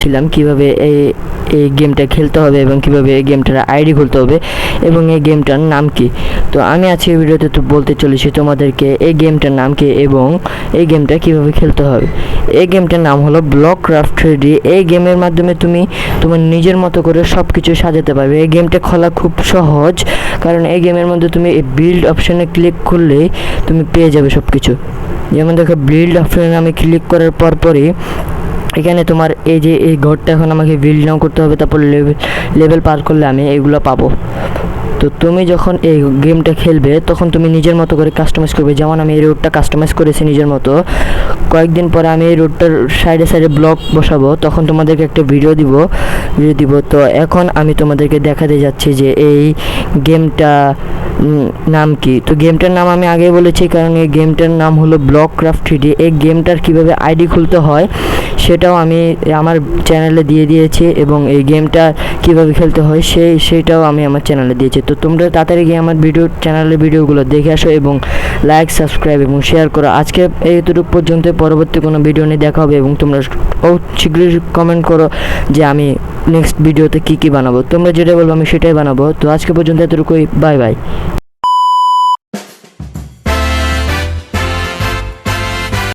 ছিলাম কিভাবে এই গেমটা খেলতে হবে এবং কিভাবে এই গেমটার আইডি খুলতে হবে এবং এই গেমটার নাম কি। তো আমি আজকে এই ভিডিওতে তো বলতে চলেছি তোমাদেরকে এই গেমটার নাম কি এবং এই গেমটা কিভাবে খেলতে হবে। এই গেমটার নাম হলো ব্লকক্রাফট 3D। এই গেমের মাধ্যমে তুমি তোমার নিজের মতো করে সব কিছু সাজাতে পারবে। এই গেমটা খোলা খুব সহজ, কারণ এই গেমের মধ্যে তুমি এই বিল্ড অপশানে ক্লিক করলেই তুমি পেয়ে যাবে সব কিছু। যেমন দেখো, বিল্ড অপশানে আমি ক্লিক করার পরই এখানে তোমার এই যে এই ঘরটা এখন আমাকে বিল্ড নাও করতে হবে, তারপর লেভেল পার করলে আমি এইগুলো পাবো। তো তুমি যখন এই গেমটা খেলবে তখন তুমি নিজের মতো করে কাস্টমাইজ করবে। যেমন আমি এই রোডটা কাস্টমাইজ করেছি নিজের মতো। কয়েকদিন পরে আমি এই রোডটার সাইডে সাইডে ব্লক বসাবো, তখন তোমাদেরকে একটা ভিডিও দিব। তো এখন আমি তোমাদেরকে দেখাতে যাচ্ছি যে এই গেমটা নাম কি। তো গেমটার নাম আমি আগেই বলেছি, কারণ এই গেমটার নাম হলো ব্লকক্রাফট 3D। এই গেমটার কীভাবে আইডি খুলতে হয় সেটাও আমি আমার চ্যানেলে দিয়ে দিয়েছি এবং এই গেমটা কীভাবে খেলতে হয় সেইটাও আমি আমার চ্যানেলে দিয়েছি। তো তোমরা তাড়াতাড়ি গিয়ে আমার চ্যানেলের ভিডিওগুলো দেখে আসো এবং লাইক, সাবস্ক্রাইব এবং শেয়ার করো। আজকে এইটুকু পর্যন্ত, পরবর্তী কোনো ভিডিও নিয়ে দেখা হবে এবং তোমরা শীঘ্রই কমেন্ট করো যে আমি নেক্সট ভিডিওতে কী বানাবো। তোমরা যেটা বলবো আমি সেটাই বানাবো। তো আজকে পর্যন্ত এতটুকুই, বাই বাই।